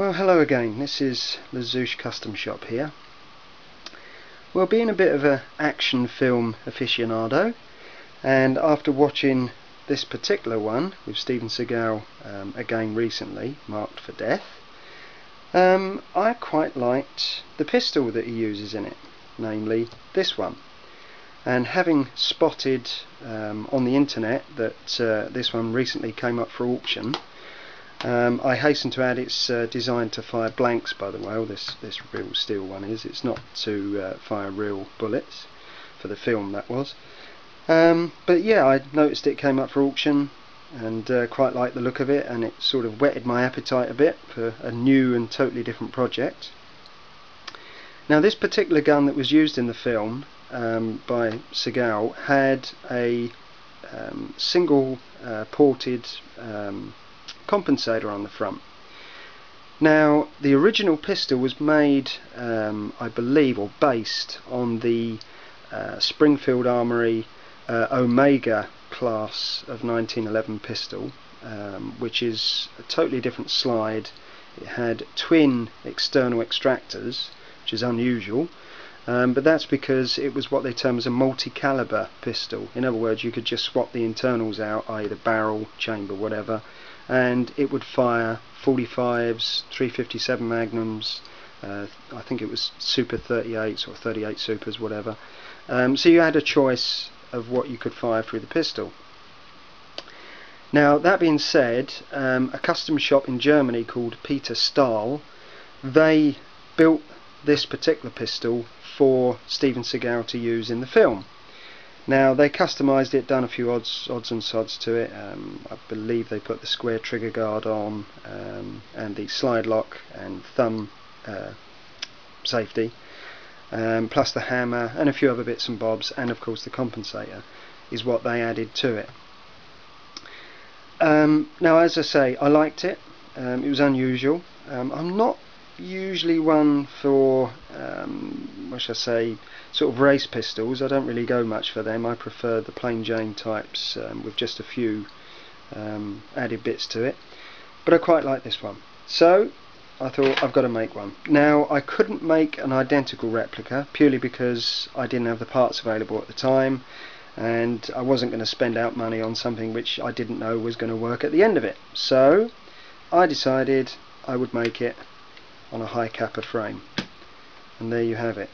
Well, hello again. This is the Zeus Custom Shop here. Well, being a bit of an action film aficionado, and after watching this particular one with Steven Segal again recently, Marked for Death, I quite liked the pistol that he uses in it, namely this one. And having spotted on the internet that this one recently came up for auction, I hasten to add it's designed to fire blanks, by the way. Well, this real steel one is. It's not to fire real bullets, for the film that was. But yeah, I noticed it came up for auction and quite liked the look of it, and it sort of whetted my appetite a bit for a new and totally different project. Now, this particular gun that was used in the film by Segal had a single ported compensator on the front. Now, the original pistol was made, I believe, or based on the Springfield Armory Omega class of 1911 pistol, which is a totally different slide. It had twin external extractors, which is unusual, but that's because it was what they term as a multi-caliber pistol. In other words, you could just swap the internals out, i.e. the barrel, chamber, whatever, and it would fire 45s, 357 Magnums, I think it was Super 38s or 38 Supers, whatever. So you had a choice of what you could fire through the pistol. Now, that being said, a custom shop in Germany called Peter Stahl, they built this particular pistol for Steven Segal to use in the film. Now, they customised it, done a few odds and sods to it. I believe they put the square trigger guard on, and the slide lock and thumb safety, plus the hammer and a few other bits and bobs, and of course the compensator is what they added to it. Now, as I say, I liked it. It was unusual. I'm not usually one for what shall I say, sort of race pistols. I don't really go much for them. I prefer the plain Jane types with just a few added bits to it, but I quite like this one, so I thought I've got to make one. Now, I couldn't make an identical replica purely because I didn't have the parts available at the time, and I wasn't going to spend out money on something which I didn't know was going to work at the end of it. So I decided I would make it on a high capper frame, and there you have it.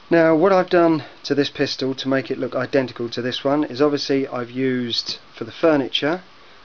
Now, what I've done to this pistol to make it look identical to this one is, obviously, I've used for the furniture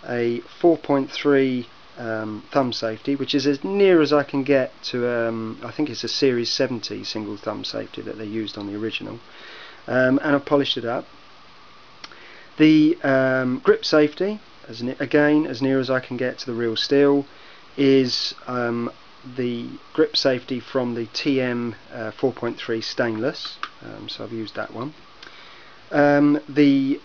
a 4.3 thumb safety, which is as near as I can get to I think it's a Series 70 single thumb safety that they used on the original, and I've polished it up. The grip safety, again as near as I can get to the real steel, is the grip safety from the TM 4.3 stainless, so I've used that one. The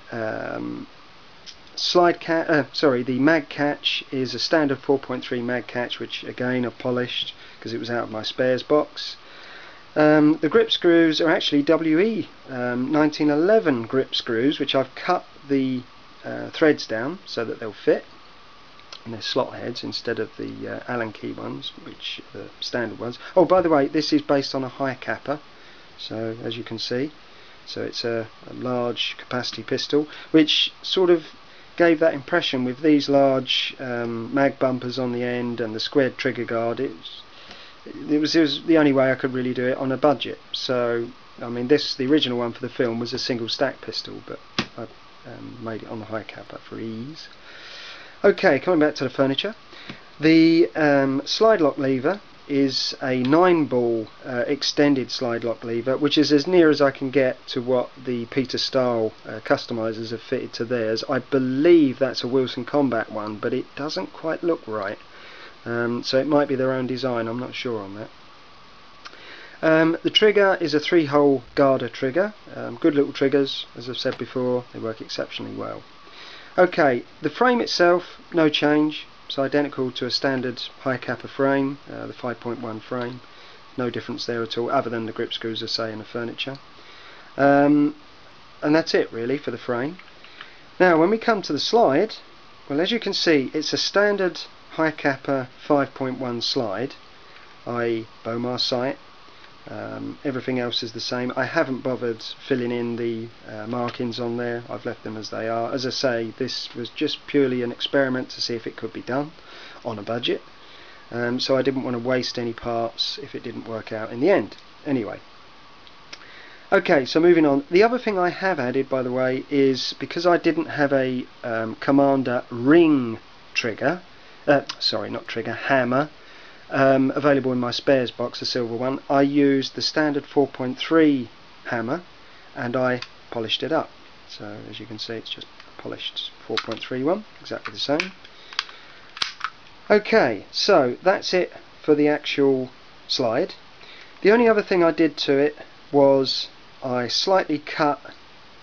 the mag catch is a standard 4.3 mag catch, which again I've polished because it was out of my spares box. The grip screws are actually WE 1911 grip screws, which I've cut the threads down so that they'll fit, and they're slot heads instead of the Allen key ones, which are the standard ones. Oh, by the way, this is based on a high capper, so as you can see, so it's a large capacity pistol, which sort of gave that impression with these large mag bumpers on the end and the squared trigger guard. It was the only way I could really do it on a budget. So I mean, the original one for the film was a single stack pistol, but I made it on the high capper for ease. Okay, coming back to the furniture, the slide lock lever is a 9-ball extended slide lock lever, which is as near as I can get to what the Peter Stahl customizers have fitted to theirs. I believe that's a Wilson Combat one, but it doesn't quite look right, so it might be their own design, I'm not sure on that. The trigger is a 3-hole Garda trigger. Good little triggers, as I've said before, they work exceptionally well. Okay, the frame itself, no change. It's identical to a standard high capper frame, the 5.1 frame. No difference there at all, other than the grip screws, I say, in the furniture. And that's it really for the frame. Now, when we come to the slide, well, as you can see, it's a standard high kappa 5.1 slide, i.e. Bomar sight. Everything else is the same. I haven't bothered filling in the markings on there. I've left them as they are. As I say, this was just purely an experiment to see if it could be done on a budget. So I didn't want to waste any parts if it didn't work out in the end. Anyway. Okay, so moving on. The other thing I have added, by the way, is because I didn't have a Commander ring trigger, sorry, not trigger, hammer, available in my spares box, a silver one, I used the standard 4.3 hammer and I polished it up. So as you can see, it's just polished 4.3 one, exactly the same. Okay, so that's it for the actual slide. The only other thing I did to it was I slightly cut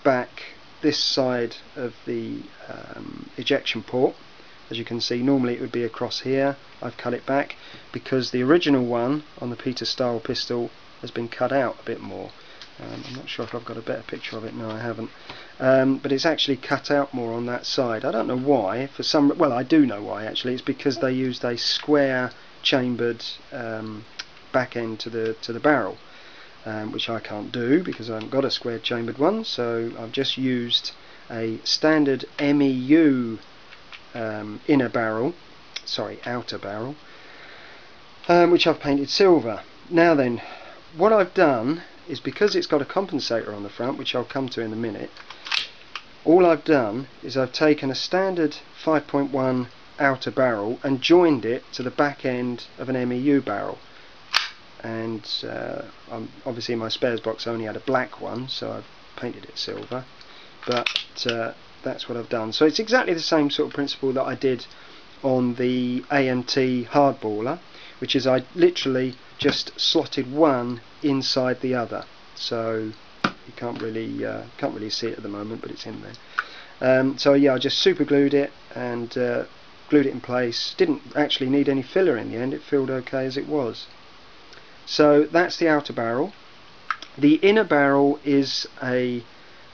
back this side of the ejection port. As you can see, normally it would be across here. I've cut it back because the original one on the Peter style pistol has been cut out a bit more. I'm not sure if I've got a better picture of it. No, I haven't. But it's actually cut out more on that side. I don't know why. For some, well, I do know why actually. It's because they used a square chambered back end to the barrel, which I can't do because I haven't got a square chambered one. So I've just used a standard MEU inner barrel, sorry, outer barrel, which I've painted silver. Now then, what I've done is, because it's got a compensator on the front, which I'll come to in a minute, all I've done is I've taken a standard 5.1 outer barrel and joined it to the back end of an MEU barrel. And obviously my spares box only had a black one, so I've painted it silver, but that's what I've done. So it's exactly the same sort of principle that I did on the AMT hardballer, which is I literally just slotted one inside the other. So you can't really see it at the moment, but it's in there. So yeah, I just super glued it and glued it in place. Didn't actually need any filler in the end. It filled okay as it was. So that's the outer barrel. The inner barrel is a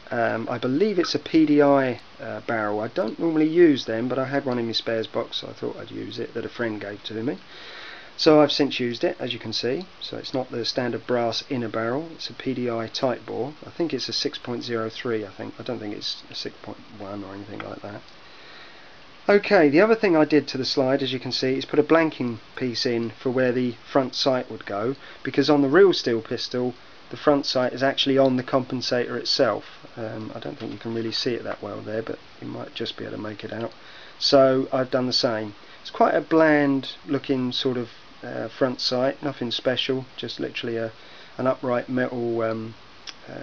I believe it's a PDI barrel. I don't normally use them, but I had one in my spares box, so I thought I'd use it, that a friend gave to me. So I've since used it, as you can see. So it's not the standard brass inner barrel, it's a PDI tight bore. I think it's a 6.03, I don't think it's a 6.1 or anything like that. Okay, the other thing I did to the slide, as you can see, is put a blanking piece in for where the front sight would go, because on the real steel pistol the front sight is actually on the compensator itself. I don't think you can really see it that well there, but you might just be able to make it out. So I've done the same. It's quite a bland looking sort of front sight, nothing special, just literally an upright metal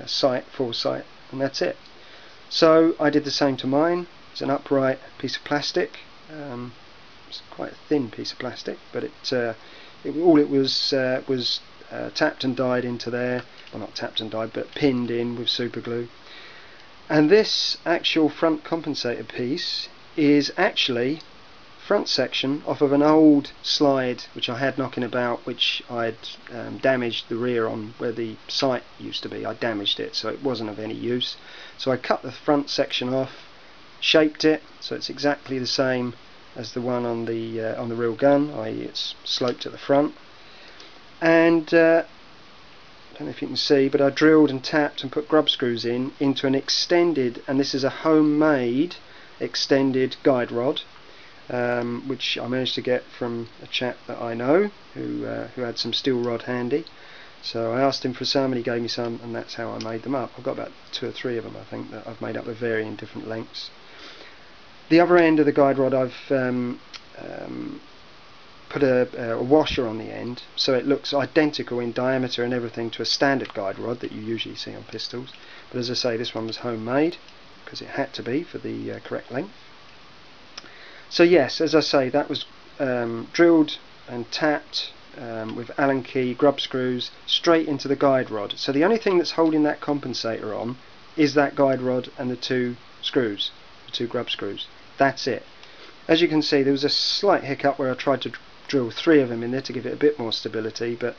sight, foresight, and that's it. So I did the same to mine. It's an upright piece of plastic. It's quite a thin piece of plastic, but all it was tapped and dyed into there. Well, not tapped and dyed, but pinned in with super glue. And this actual front compensator piece is actually front section off of an old slide which I had knocking about, which I'd damaged the rear on where the sight used to be. I damaged it, so it wasn't of any use. So I cut the front section off, shaped it so it's exactly the same as the one on the real gun, i.e. it's sloped at the front. And I don't know if you can see, but I drilled and tapped and put grub screws into an extended, and this is a homemade extended guide rod, which I managed to get from a chap that I know who had some steel rod handy. So I asked him for some and he gave me some, and that's how I made them up. I've got about 2 or 3 of them, I think, that I've made up with varying different lengths. The other end of the guide rod I've put a washer on the end, so it looks identical in diameter and everything to a standard guide rod that you usually see on pistols. But as I say, this one was homemade because it had to be for the correct length. So yes, as I say, that was drilled and tapped with Allen key grub screws straight into the guide rod. So the only thing that's holding that compensator on is that guide rod and the 2 screws, the 2 grub screws. That's it. As you can see, there was a slight hiccup where I tried to drill 3 of them in there to give it a bit more stability, but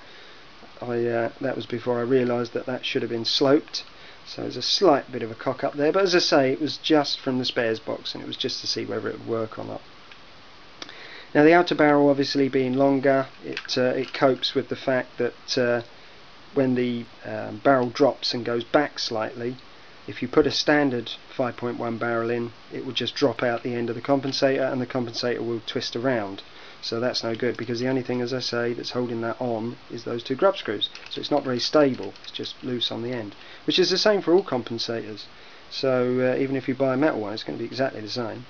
that was before I realised that should have been sloped. So there's a slight bit of a cock up there, but as I say, it was just from the spares box and it was just to see whether it would work or not. Now the outer barrel obviously being longer, it copes with the fact that when the barrel drops and goes back slightly, if you put a standard 5.1 barrel in, it will just drop out the end of the compensator and the compensator will twist around. So that's no good, because the only thing, as I say, that's holding that on is those two grub screws. So it's not very stable, it's just loose on the end, which is the same for all compensators. So even if you buy a metal one, it's going to be exactly the same.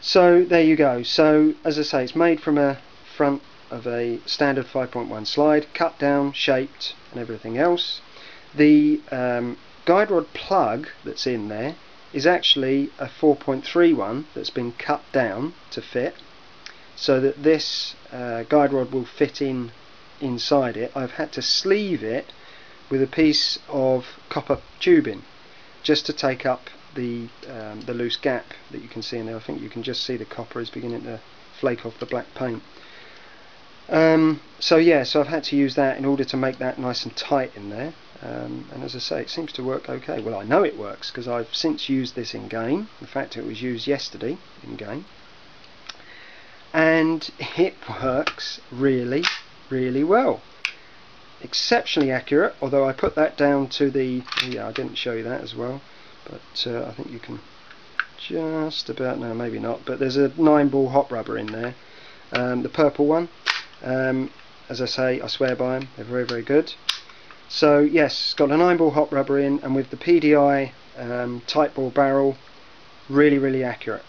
So there you go. So as I say, it's made from a front of a standard 5.1 slide, cut down, shaped and everything else. The guide rod plug that's in there is actually a 4.3 one that's been cut down to fit, so that this guide rod will fit inside it. I've had to sleeve it with a piece of copper tubing just to take up the loose gap that you can see in there. I think you can just see the copper is beginning to flake off the black paint. So yeah, so I've had to use that in order to make that nice and tight in there. And as I say, it seems to work okay. Well, I know it works because I've since used this in game. In fact, it was used yesterday in game, and it works really, really well. Exceptionally accurate, although I put that down to the, yeah, I didn't show you that as well, but I think you can just about, no maybe not, but there's a 9-ball hot rubber in there, the purple one. As I say, I swear by them, they're very, very good. So yes, it's got a 9-ball hot rubber in, and with the PDI tight ball barrel, really, really accurate.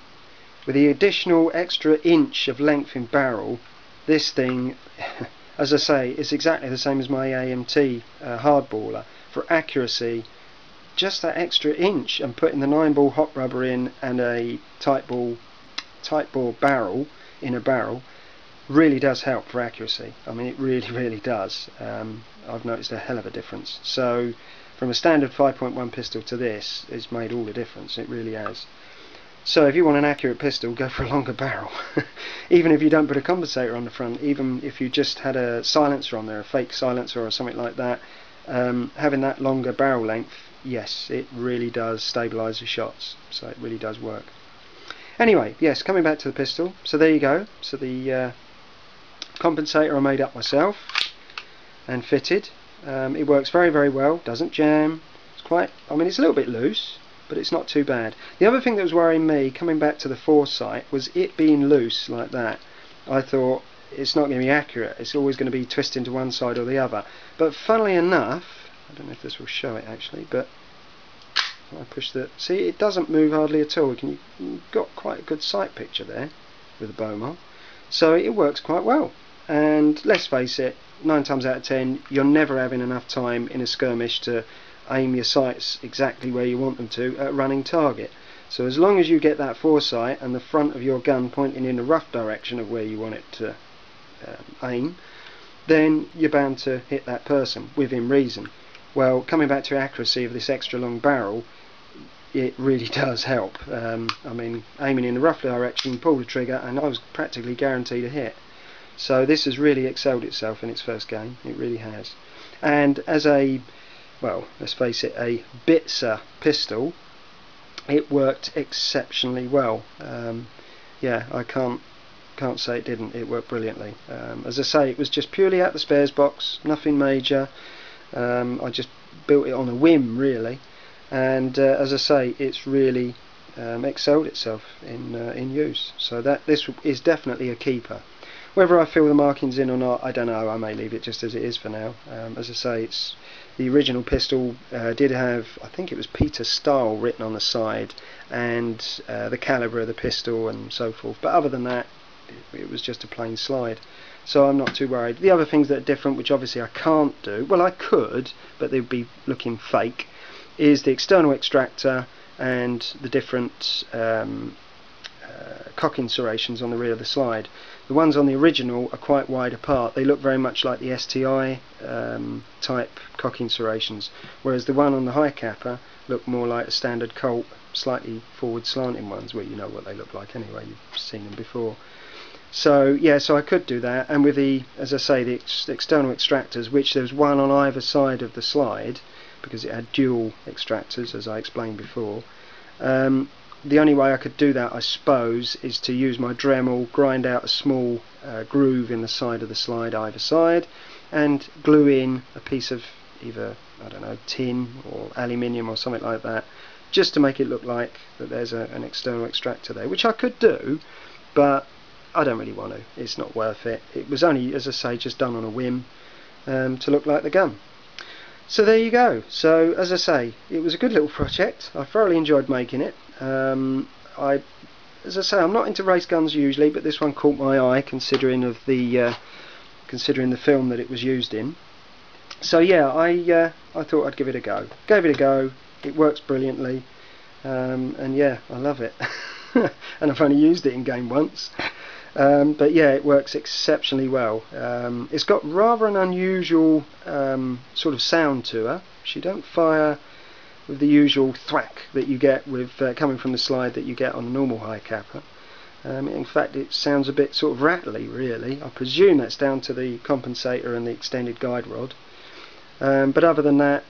With the additional extra inch of length in barrel, this thing, as I say, it's exactly the same as my AMT hardballer. For accuracy, just that extra inch, and putting the 9-ball hot rubber in and a tight ball barrel in a barrel really does help for accuracy. I mean, it really, really does. I've noticed a hell of a difference. So from a standard 5.1 pistol to this, it's made all the difference. It really has. So if you want an accurate pistol, go for a longer barrel. Even if you don't put a compensator on the front, even if you just had a silencer on there, a fake silencer or something like that, having that longer barrel length, yes, it really does stabilise the shots. So it really does work. Anyway, yes, coming back to the pistol. So there you go. So the compensator I made up myself and fitted. It works very, very well, doesn't jam. It's quite, I mean, it's a little bit loose, but it's not too bad. The other thing that was worrying me, coming back to the foresight, was it being loose like that. I thought it's not going to be accurate, it's always going to be twisting to one side or the other. But funnily enough, I don't know if this will show it actually, but I push the, see, it doesn't move hardly at all. You've got quite a good sight picture there with the Bomar. So it works quite well. And let's face it, 9 times out of 10 you're never having enough time in a skirmish to aim your sights exactly where you want them to at a running target. So as long as you get that foresight and the front of your gun pointing in the rough direction of where you want it to aim, then you're bound to hit that person within reason. Well, coming back to accuracy of this extra long barrel, it really does help. I mean, aiming in the rough direction, pull the trigger, and I was practically guaranteed a hit. So this has really excelled itself in its first game. It really has. And as a, well, let's face it, a Bitzer pistol, it worked exceptionally well. Yeah, I can't say it didn't. It worked brilliantly. As I say, it was just purely out the spares box, nothing major. I just built it on a whim, really. And as I say, it's really excelled itself in use. So that this is definitely a keeper. Whether I fill the markings in or not, I don't know. I may leave it just as it is for now. As I say, it's the original pistol did have, I think it was Peter Stahl written on the side, and the calibre of the pistol and so forth. But other than that, it was just a plain slide. So I'm not too worried. The other things that are different, which obviously I can't do, well I could, but they'd be looking fake, is the external extractor and the different cocking serrations on the rear of the slide. The ones on the original are quite wide apart. They look very much like the STI type cocking serrations, whereas the one on the high capper look more like a standard Colt, slightly forward slanting ones. Well, you know what they look like anyway, you've seen them before. So yeah, so I could do that, and with the, as I say, the external extractors, which there's one on either side of the slide because it had dual extractors, as I explained before. the only way I could do that, I suppose, is to use my Dremel, grind out a small groove in the side of the slide either side, and glue in a piece of either, I don't know, tin or aluminium or something like that, just to make it look like that there's an external extractor there, which I could do, but I don't really want to. It's not worth it. It was only, as I say, just done on a whim to look like the gun. So there you go. So as I say, it was a good little project. I thoroughly enjoyed making it. As I say, I'm not into race guns usually, but this one caught my eye considering the film that it was used in. So yeah, I thought I'd give it a go. Gave it a go. It works brilliantly, and yeah, I love it. And I've only used it in game once, but yeah, it works exceptionally well. It's got rather an unusual sort of sound to her. She don't fire with the usual thwack that you get with coming from the slide that you get on a normal high capper. In fact, it sounds a bit sort of rattly, really. I presume that's down to the compensator and the extended guide rod. But other than that,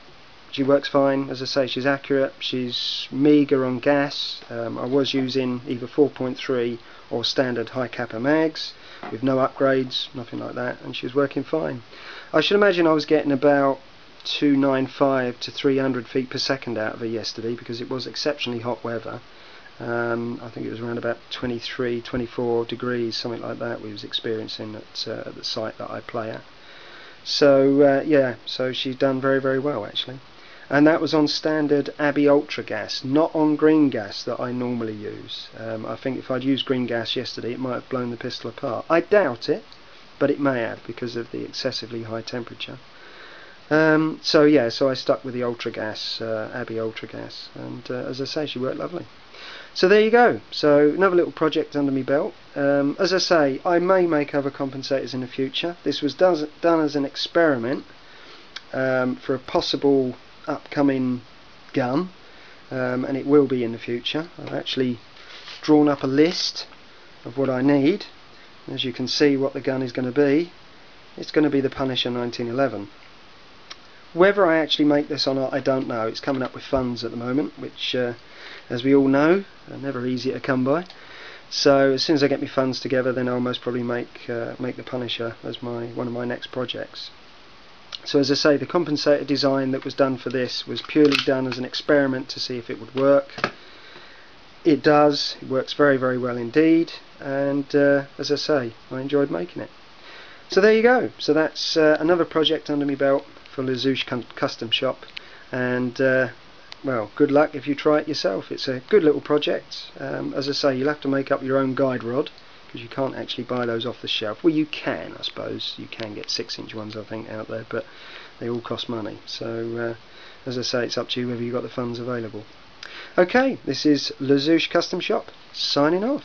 she works fine. As I say, she's accurate. She's meagre on gas. I was using either 4.3 or standard high capper mags with no upgrades, nothing like that, and she was working fine. I should imagine I was getting about 295 to 300 feet per second out of her yesterday, because it was exceptionally hot weather. I think it was around about 23, 24 degrees, something like that, we was experiencing at the site that I play at. So yeah, so she's done very, very well actually. And that was on standard Abbey Ultra gas, not on green gas that I normally use. I think if I'd used green gas yesterday, it might have blown the pistol apart. I doubt it, but it may have, because of the excessively high temperature. So yeah, so I stuck with the Ultra gas, Abbey Ultra gas, and as I say, she worked lovely. So there you go. So another little project under my belt. As I say, I may make other compensators in the future. This was done as an experiment for a possible upcoming gun, and it will be in the future. I've actually drawn up a list of what I need. As you can see, what the gun is going to be. It's going to be the Punisher 1911. Whether I actually make this or not, I don't know. It's coming up with funds at the moment, which as we all know, are never easy to come by. So as soon as I get my funds together, then I'll most probably make the Punisher as one of my next projects. So as I say, the compensator design that was done for this was purely done as an experiment to see if it would work. It does. It works very, very well indeed, and as I say, I enjoyed making it. So there you go. So that's another project under my belt for Lazouche Custom Shop, and well, good luck if you try it yourself. It's a good little project. As I say, you'll have to make up your own guide rod, because you can't actually buy those off the shelf. Well, you can, I suppose. You can get 6-inch ones, I think, out there, but they all cost money. So as I say, it's up to you whether you've got the funds available. Okay, this is Lazouche Custom Shop, signing off.